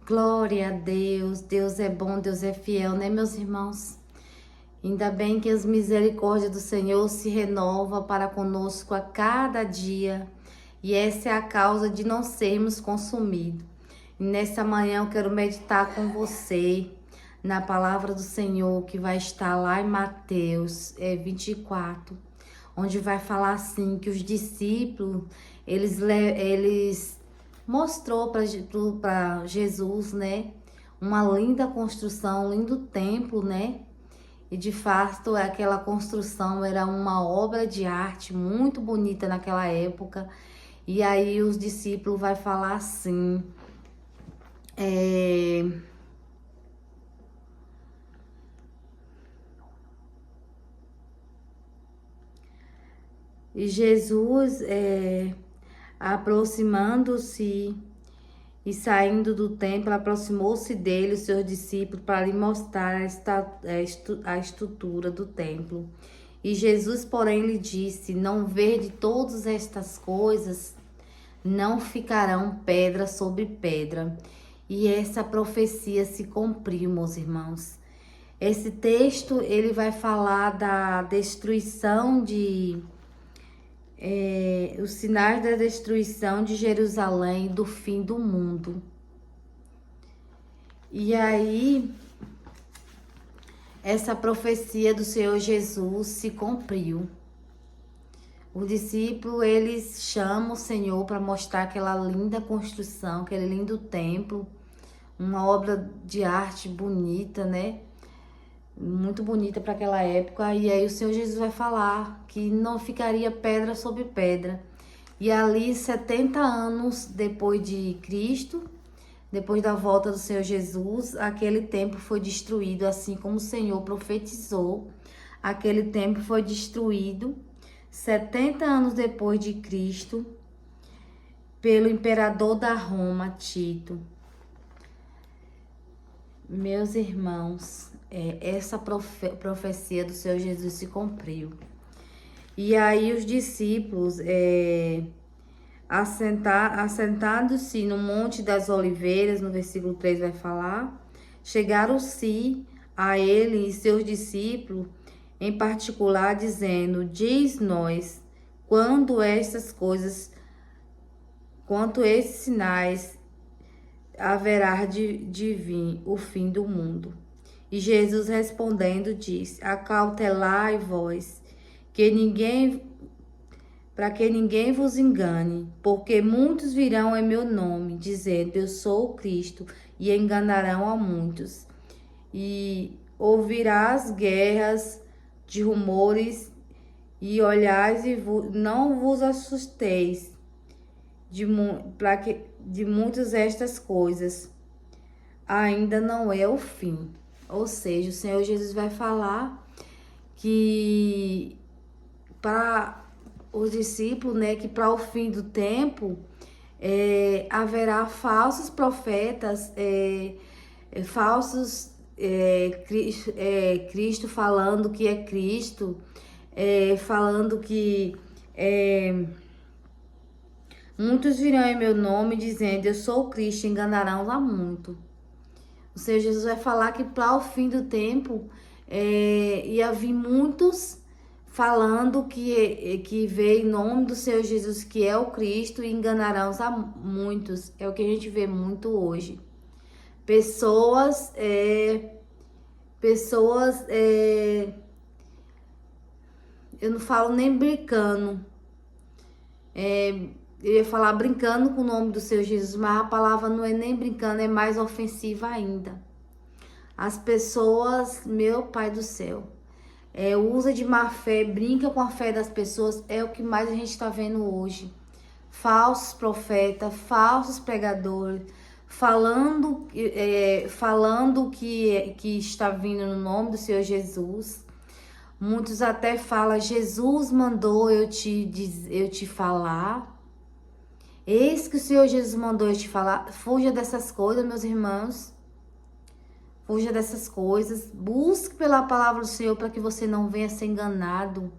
Glória a Deus, Deus é bom, Deus é fiel, né, meus irmãos? Ainda bem que as misericórdias do Senhor se renova para conosco a cada dia, e essa é a causa de não sermos consumidos. E nessa manhã eu quero meditar com você na palavra do Senhor, que vai estar lá em Mateus 24, onde vai falar assim, que os discípulos, eles mostrou para Jesus, né, uma linda construção, um lindo templo, né? E de fato aquela construção era uma obra de arte muito bonita naquela época. E aí os discípulos vai falar assim, e Jesus aproximando-se e saindo do templo, aproximou-se dele, os seus discípulos, para lhe mostrar a estrutura do templo. E Jesus, porém, lhe disse: não vede todas estas coisas, não ficarão pedra sobre pedra. E essa profecia se cumpriu, meus irmãos. Esse texto, ele vai falar da destruição os sinais da destruição de Jerusalém, do fim do mundo. E aí, essa profecia do Senhor Jesus se cumpriu. O discípulo, eles chamam o Senhor para mostrar aquela linda construção, aquele lindo templo, uma obra de arte bonita, né? Muito bonita para aquela época. E aí o Senhor Jesus vai falar que não ficaria pedra sobre pedra. E ali, 70 anos depois de Cristo, depois da volta do Senhor Jesus, aquele templo foi destruído, assim como o Senhor profetizou. Aquele templo foi destruído 70 anos depois de Cristo pelo imperador da Roma, Tito. Meus irmãos, essa profecia do Senhor Jesus se cumpriu. E aí os discípulos, assentados-se no Monte das Oliveiras, no versículo 3 vai falar, chegaram-se a ele e seus discípulos, em particular, dizendo: diz-nos quando esses sinais haverá de vir o fim do mundo. E Jesus respondendo disse: acautelai vós, para que ninguém vos engane, porque muitos virão em meu nome, dizendo: eu sou o Cristo, e enganarão a muitos. E ouvirás guerras de rumores, e olhais e não vos assusteis de muitas estas coisas, ainda não é o fim. Ou seja, o Senhor Jesus vai falar que para os discípulos, né, que para o fim do tempo haverá falsos profetas, Cristo falando que é Cristo, falando que muitos virão em meu nome dizendo: eu sou o Cristo, enganarão a muito. Ou seja, Jesus vai falar que para o fim do tempo ia vir muitos falando que veio em nome do Senhor Jesus, que é o Cristo, e enganarão a muitos. É o que a gente vê muito hoje. Pessoas, eu não falo nem brincando, eu ia falar brincando com o nome do Senhor Jesus, mas a palavra não é nem brincando, é mais ofensiva ainda. As pessoas, meu Pai do céu, usa de má fé, brinca com a fé das pessoas, é o que mais a gente está vendo hoje. Falsos profetas, falsos pregadores, falando que está vindo no nome do Senhor Jesus. Muitos até falam: Jesus mandou eu te falar. Eis que o Senhor Jesus mandou eu te falar. Fuja dessas coisas, meus irmãos. Fuja dessas coisas. Busque pela palavra do Senhor para que você não venha ser enganado.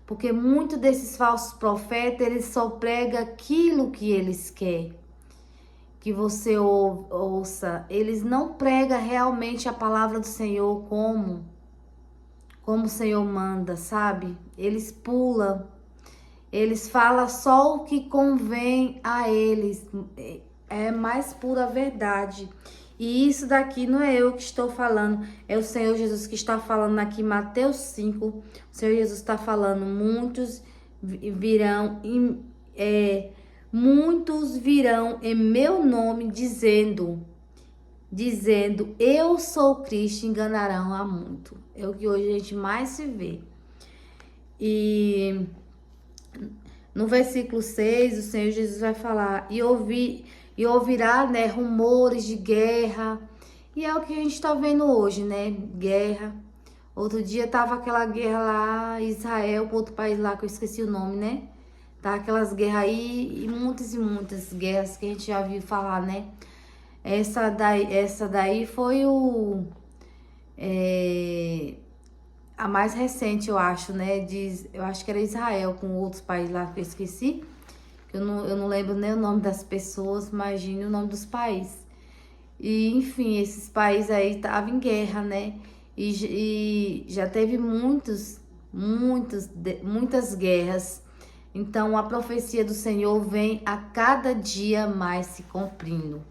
Porque muitos desses falsos profetas, eles só pregam aquilo que eles querem. que você ouça, eles não pregam realmente a palavra do Senhor como o Senhor manda, sabe? Eles pulam, eles falam só o que convém a eles, é mais pura verdade. E isso daqui não é eu que estou falando, é o Senhor Jesus que está falando aqui, Mateus 5. O Senhor Jesus está falando, muitos virão em meu nome dizendo, eu sou Cristo, enganarão a muito. É o que hoje a gente mais se vê. E no versículo 6, o Senhor Jesus vai falar, e ouvirá, né, rumores de guerra. E é o que a gente está vendo hoje, né? Guerra. Outro dia tava aquela guerra lá, Israel, com outro país lá, que eu esqueci o nome, né? Tá aquelas guerras aí, e muitas guerras que a gente já viu falar, né? Essa daí foi a mais recente, eu acho, né? Eu acho que era Israel com outros países lá que eu esqueci. Eu não lembro nem o nome das pessoas, imagine o nome dos países. E, enfim, esses países aí estavam em guerra, né? E já teve muitas guerras. Então, a profecia do Senhor vem a cada dia mais se cumprindo.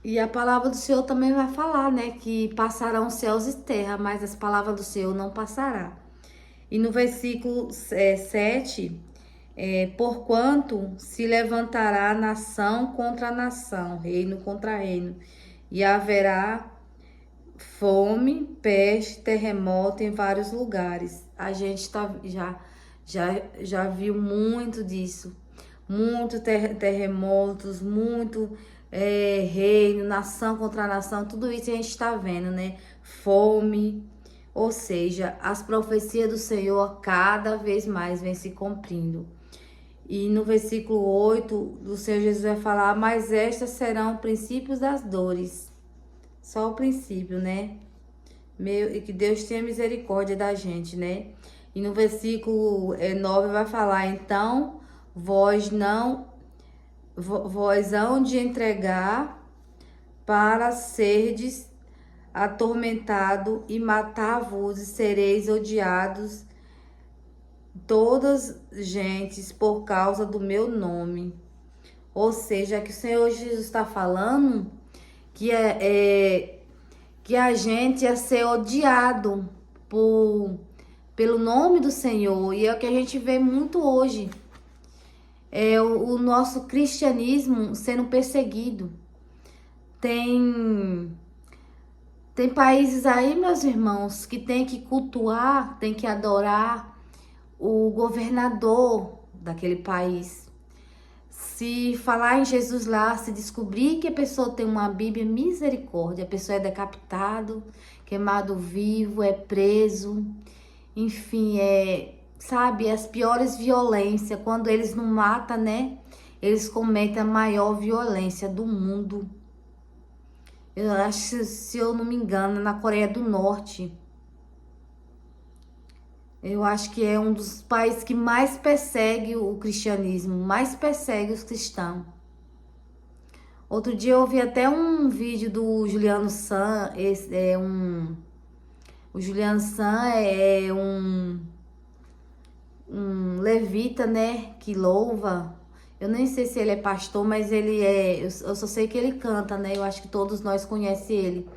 E a palavra do Senhor também vai falar, né? Que passarão céus e terra, mas as palavras do Senhor não passará. E no versículo 7, porquanto se levantará nação contra nação, reino contra reino, e haverá fome, peste, terremoto em vários lugares. A gente já viu muito disso, muito terremotos, muito reino, nação contra nação, tudo isso a gente está vendo, né? Fome, ou seja, as profecias do Senhor cada vez mais vêm se cumprindo. E no versículo 8, o Senhor Jesus vai falar, mas estas serão princípios das dores. Só o princípio, né? E que Deus tenha misericórdia da gente, né? E no versículo 9 vai falar, então vós hão de entregar para serdes atormentado e matar-vos e sereis odiados todas gentes por causa do meu nome. Ou seja, que o Senhor Jesus está falando que que a gente ia ser odiado pelo nome do Senhor. E é o que a gente vê muito hoje. É o nosso cristianismo sendo perseguido. Tem países aí, meus irmãos, que tem que cultuar, tem que adorar o governador daquele país. Se falar em Jesus lá, se descobrir que a pessoa tem uma Bíblia, misericórdia, a pessoa é decapitado, queimado vivo, é preso, enfim, sabe, as piores violências, quando eles não matam, né, eles cometem a maior violência do mundo. Eu acho, se eu não me engano, na Coreia do Norte. Eu acho que é um dos países que mais persegue o cristianismo, mais persegue os cristãos. Outro dia eu vi até um vídeo do Juliano Sam, o Juliano Sam é um levita, né, que louva. Eu nem sei se ele é pastor, mas eu só sei que ele canta, né? Eu acho que todos nós conhecemos ele.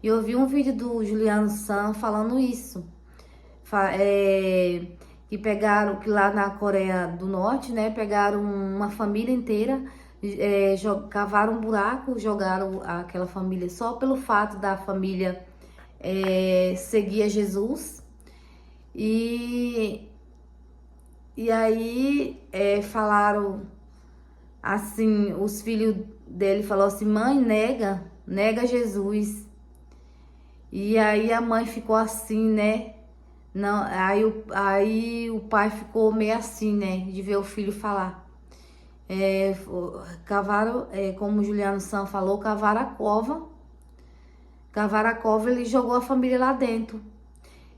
E eu vi um vídeo do Juliano Sam falando isso. Que lá na Coreia do Norte, né? Pegaram uma família inteira, cavaram um buraco, jogaram aquela família só pelo fato da família seguir a Jesus. E aí falaram assim, os filhos dele falaram assim, mãe, nega Jesus. E aí a mãe ficou assim, né? Não, aí o pai ficou meio assim, né? De ver o filho falar. Cavaram, como o Juliano Sam falou, cavaram a cova. Cavaram a cova, ele jogou a família lá dentro.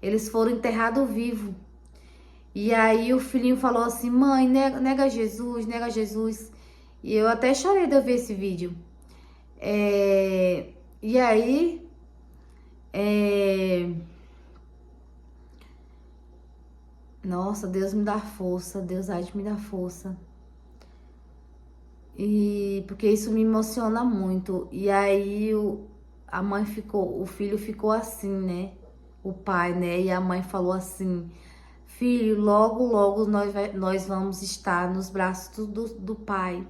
Eles foram enterrados vivos. E aí o filhinho falou assim, mãe, nega Jesus, nega Jesus. E eu até chorei de eu ver esse vídeo. E aí, nossa, Deus me dá força, Deus há de me dar força. E porque isso me emociona muito. E aí a mãe ficou, o filho ficou assim, né? O pai, né? E a mãe falou assim: filho, logo, logo nós vamos estar nos braços do pai.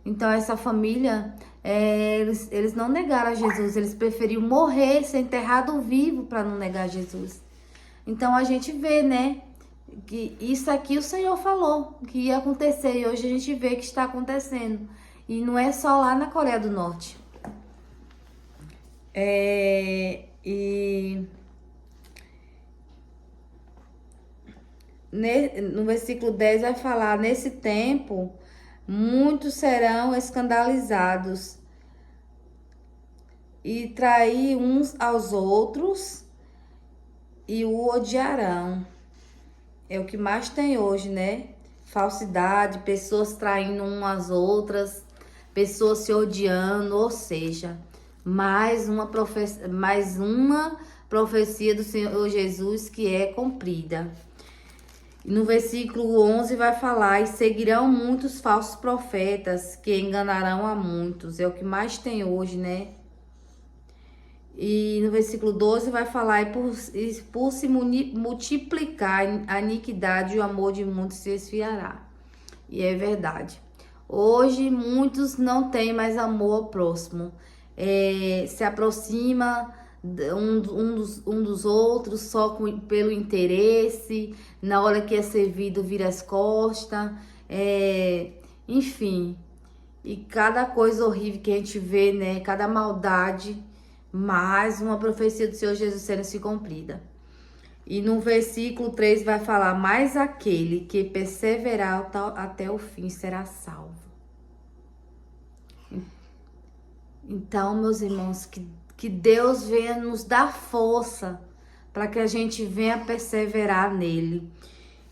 Então essa família, eles não negaram a Jesus, eles preferiram morrer, ser enterrado vivo para não negar Jesus. Então a gente vê, né? Que isso aqui o Senhor falou que ia acontecer e hoje a gente vê que está acontecendo. E não é só lá na Coreia do Norte. E no versículo 10 vai falar: nesse tempo, muitos serão escandalizados e trair uns aos outros e o odiarão. É o que mais tem hoje, né? Falsidade, pessoas traindo umas às outras, pessoas se odiando, ou seja, mais uma profecia do Senhor Jesus que é cumprida. No versículo 11 vai falar: e seguirão muitos falsos profetas que enganarão a muitos. É o que mais tem hoje, né? E no versículo 12 vai falar: e por se multiplicar a iniquidade, o amor de muitos se esfriará. E é verdade. Hoje muitos não têm mais amor ao próximo. Se aproxima um dos outros só pelo interesse. Na hora que é servido, vira as costas. Enfim. E cada coisa horrível que a gente vê, né? Cada maldade. Mais uma profecia do Senhor Jesus sendo se cumprida. E no versículo 3 vai falar: mas aquele que perseverar até o fim será salvo. Então, meus irmãos, que Deus venha nos dar força para que a gente venha perseverar nele.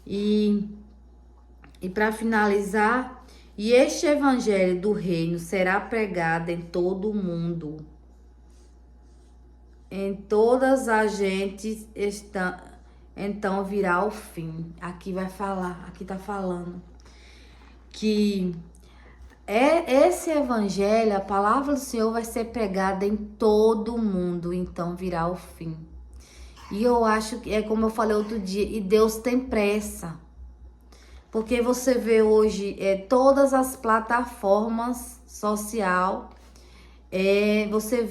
E para finalizar, e este evangelho do reino será pregado em todo o mundo. Em todas as gentes então virá o fim. Aqui vai falar, aqui tá falando que esse evangelho, a palavra do Senhor vai ser pregada em todo o mundo, então virá o fim. E eu acho que é como eu falei outro dia, e Deus tem pressa. Porque você vê hoje todas as plataformas social, você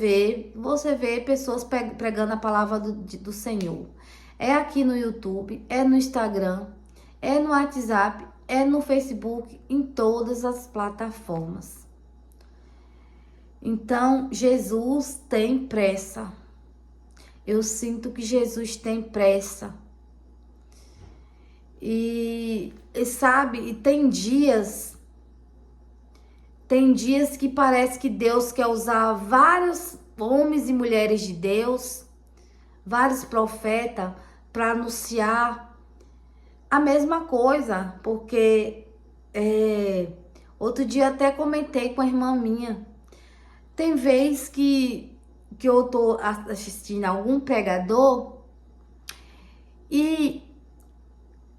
vê pessoas pregando a palavra do Senhor. É aqui no YouTube, é no Instagram, é no WhatsApp, é no Facebook, em todas as plataformas. Então, Jesus tem pressa. Eu sinto que Jesus tem pressa. E sabe, e tem dias que parece que Deus quer usar vários homens e mulheres de Deus, vários profetas, para anunciar a mesma coisa. Porque outro dia até comentei com a irmã minha. Tem vez que eu tô assistindo algum pregador e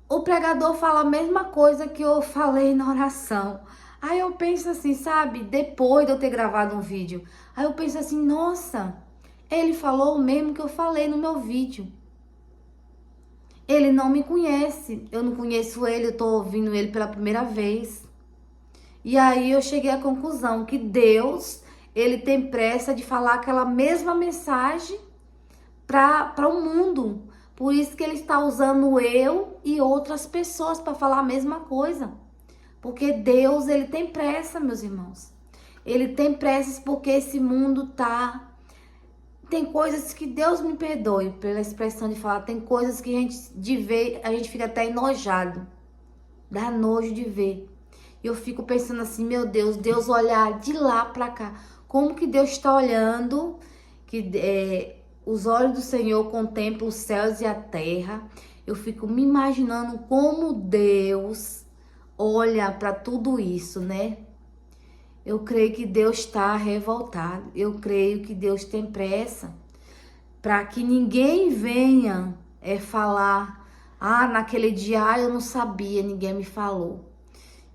o pregador fala a mesma coisa que eu falei na oração. Aí eu penso assim, sabe? Depois de eu ter gravado um vídeo. Aí eu penso assim, nossa, ele falou o mesmo que eu falei no meu vídeo. Ele não me conhece. Eu não conheço ele, eu tô ouvindo ele pela primeira vez. E aí eu cheguei à conclusão que Deus, ele tem pressa de falar aquela mesma mensagem para o mundo. Por isso que ele está usando eu e outras pessoas para falar a mesma coisa. Porque Deus, ele tem pressa, meus irmãos. Ele tem pressa porque esse mundo tá... Tem coisas que Deus me perdoe pela expressão de falar. Tem coisas que a gente fica até enojado. Dá nojo de ver. E eu fico pensando assim, meu Deus, Deus olhar de lá para cá. Como que Deus está olhando? Os olhos do Senhor contemplam os céus e a terra. Eu fico me imaginando como Deus olha para tudo isso, né? Eu creio que Deus está revoltado. Eu creio que Deus tem pressa para que ninguém venha falar, naquele dia, eu não sabia, ninguém me falou.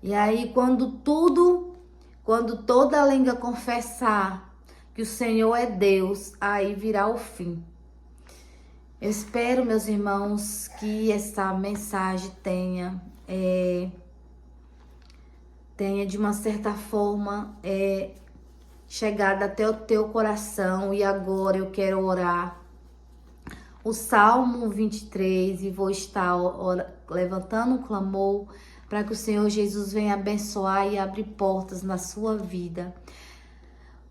E aí, quando toda língua confessar que o Senhor é Deus, aí virá o fim. Eu espero, meus irmãos, que essa mensagem tenha de uma certa forma chegado até o teu coração. E agora eu quero orar o Salmo 23 e vou estar levantando um clamor para que o Senhor Jesus venha abençoar e abrir portas na sua vida.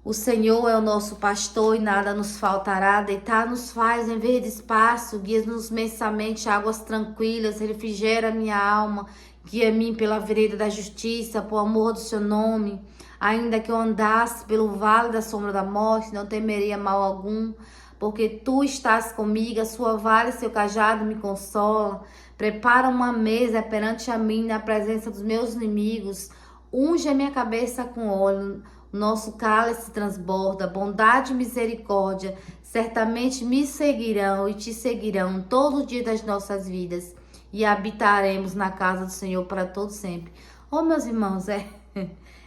O Senhor é o nosso pastor e nada nos faltará. Deitar-nos faz em verde pasto, guia-nos mensamente águas tranquilas, refrigera minha alma, guia-me pela vereda da justiça, por amor do seu nome. Ainda que eu andasse pelo vale da sombra da morte, não temeria mal algum, porque tu estás comigo, a sua vara e seu cajado me consola. Prepara uma mesa perante a mim na presença dos meus inimigos. Unge a minha cabeça com óleo, nosso cálice transborda. Bondade e misericórdia certamente me seguirão e te seguirão todo o dia das nossas vidas, e habitaremos na casa do Senhor para todo sempre. Oh, meus irmãos, é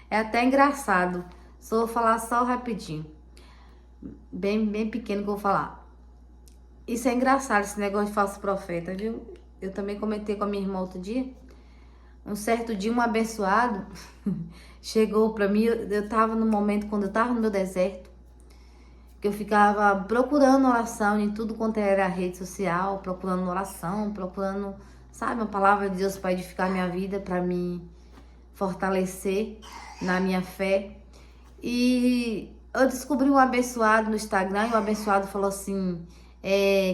até engraçado. Só vou falar só rapidinho. Bem pequeno que eu vou falar. Isso é engraçado, esse negócio de falso profeta, viu? Eu também comentei com a minha irmã outro dia. Um certo dia, um abençoado chegou pra mim. Eu tava no momento, quando eu tava no meu deserto, que eu ficava procurando oração em tudo quanto era rede social, procurando oração, procurando, sabe, uma palavra de Deus para edificar minha vida, para me fortalecer na minha fé. E eu descobri um abençoado no Instagram, e o abençoado falou assim: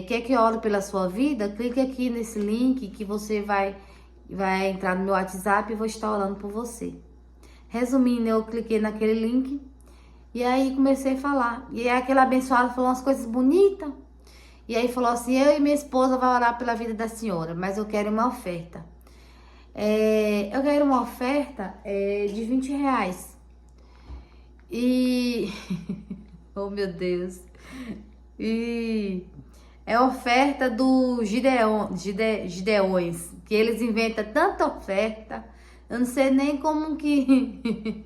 quer que eu ore pela sua vida? Clique aqui nesse link que você vai entrar no meu WhatsApp e vou estar orando por você. Resumindo, eu cliquei naquele link e aí comecei a falar. E aí aquele abençoado falou umas coisas bonitas. E aí falou assim: eu e minha esposa vamos orar pela vida da senhora, mas eu quero uma oferta. Eu quero uma oferta de R$20. E... oh, meu Deus. E é oferta do Gideões, que eles inventam tanta oferta. Eu não sei nem como que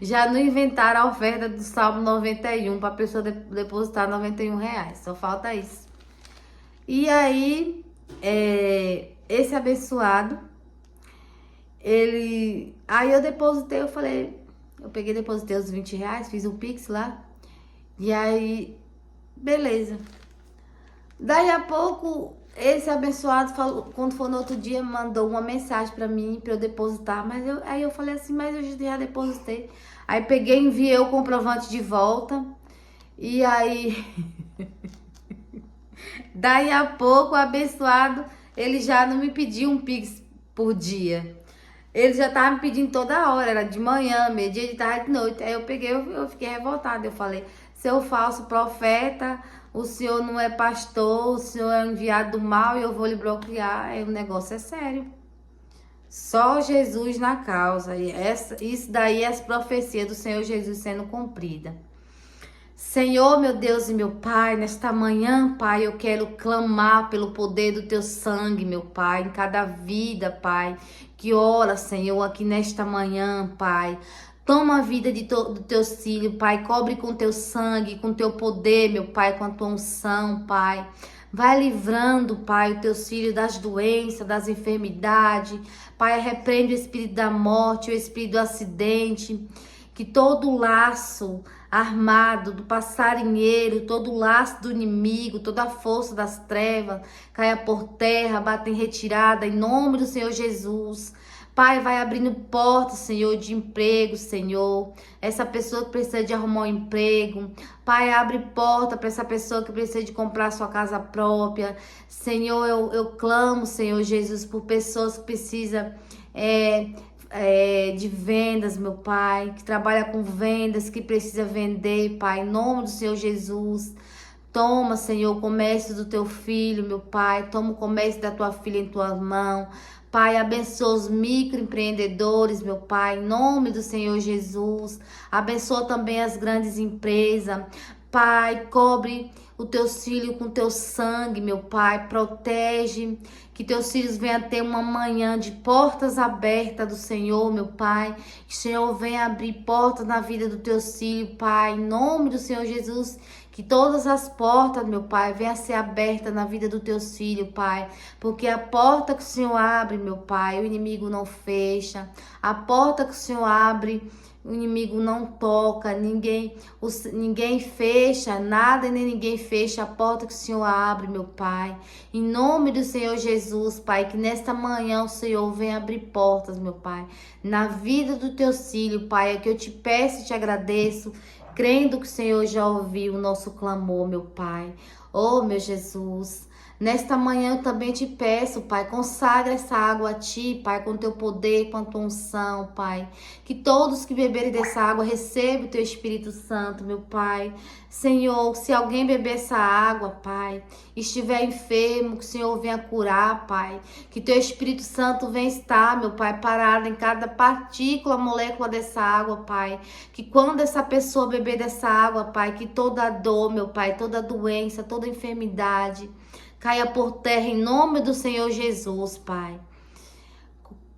já não inventaram a oferta do Salmo 91 para a pessoa depositar R$91. Só falta isso. E aí, esse abençoado, aí eu depositei, eu peguei, depositei os R$20, fiz o Pix lá. E aí, beleza. Daí a pouco, esse abençoado falou, quando for no outro dia, mandou uma mensagem pra mim, pra eu depositar. Aí eu falei assim, mas eu já depositei. Aí peguei, enviei o comprovante de volta. E aí, daí a pouco, o abençoado, ele já não me pediu um Pix por dia. Ele já tava me pedindo toda hora, era de manhã, meio-dia, de tarde, de noite. Aí eu peguei, eu fiquei revoltada. Eu falei: seu falso profeta, o senhor não é pastor, o senhor é enviado do mal e eu vou lhe bloquear. Aí o negócio é sério. Só Jesus na causa. E isso daí é as profecias do Senhor Jesus sendo cumprida. Senhor, meu Deus e meu Pai, nesta manhã, Pai, eu quero clamar pelo poder do Teu sangue, meu Pai, em cada vida, Pai, que ora, Senhor, aqui nesta manhã, Pai. Toma a vida do Teu filho, Pai, cobre com Teu sangue, com Teu poder, meu Pai, com a Tua unção, Pai. Vai livrando, Pai, os Teus filhos das doenças, das enfermidades. Pai, repreende o espírito da morte, o espírito do acidente. Que todo laço armado do passarinheiro, todo laço do inimigo, toda a força das trevas caia por terra, bata em retirada, em nome do Senhor Jesus. Pai, vai abrindo portas, Senhor, de emprego, Senhor. Essa pessoa que precisa de arrumar um emprego. Pai, abre porta para essa pessoa que precisa de comprar sua casa própria. Senhor, eu clamo, Senhor Jesus, por pessoas que precisam de vendas, meu Pai, que trabalha com vendas, que precisa vender, Pai, em nome do Senhor Jesus. Toma, Senhor, o comércio do teu filho, meu Pai. Toma o comércio da tua filha em tuas mãos. Pai, abençoa os microempreendedores, meu Pai, em nome do Senhor Jesus. Abençoa também as grandes empresas. Pai, cobre os teus filhos com teu sangue, meu Pai. Protege, que teus filhos venham ter uma manhã de portas abertas do Senhor, meu Pai. Que o Senhor venha abrir portas na vida do teu filho, Pai, em nome do Senhor Jesus. Que todas as portas, meu Pai, venham a ser abertas na vida dos teus filhos, Pai. Porque a porta que o Senhor abre, meu Pai, o inimigo não fecha. A porta que o Senhor abre, o inimigo não toca. Ninguém fecha, nada nem ninguém fecha a porta que o Senhor abre, meu Pai. Em nome do Senhor Jesus, Pai, que nesta manhã o Senhor venha abrir portas, meu Pai. Na vida do teu filho, Pai, é que eu te peço e te agradeço, crendo que o Senhor já ouviu o nosso clamor, meu Pai. Oh, meu Jesus, nesta manhã eu também te peço, Pai, consagra essa água a Ti, Pai, com Teu poder, com a Tua unção, Pai. Que todos que beberem dessa água recebam o Teu Espírito Santo, meu Pai. Senhor, se alguém beber essa água, Pai, estiver enfermo, que o Senhor venha curar, Pai. Que Teu Espírito Santo venha estar, meu Pai, parado em cada partícula, molécula dessa água, Pai. Que quando essa pessoa beber dessa água, Pai, que toda dor, meu Pai, toda doença, toda enfermidade caia por terra em nome do Senhor Jesus, Pai.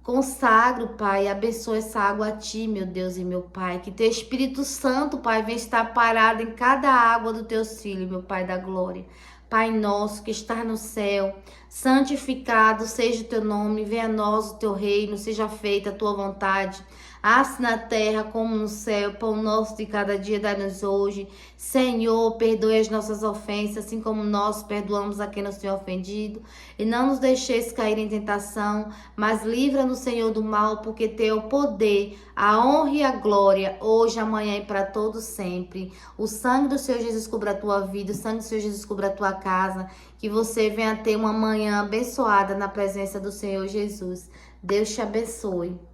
Consagro, Pai, abençoa essa água a Ti, meu Deus e meu Pai. Que Teu Espírito Santo, Pai, venha estar parado em cada água do Teus filhos, meu Pai da glória. Pai nosso que está no céu, santificado seja o Teu nome, venha a nós o Teu reino, seja feita a Tua vontade, assim na terra como no céu. Pão nosso de cada dia dá-nos hoje. Senhor, perdoe as nossas ofensas, assim como nós perdoamos a quem nos tem ofendido. E não nos deixeis cair em tentação, mas livra-nos, Senhor, do mal, porque Teu é o poder, a honra e a glória, hoje, amanhã e para todos sempre. O sangue do Senhor Jesus cubra a tua vida, o sangue do Senhor Jesus cubra a tua casa. Que você venha ter uma manhã abençoada na presença do Senhor Jesus. Deus te abençoe.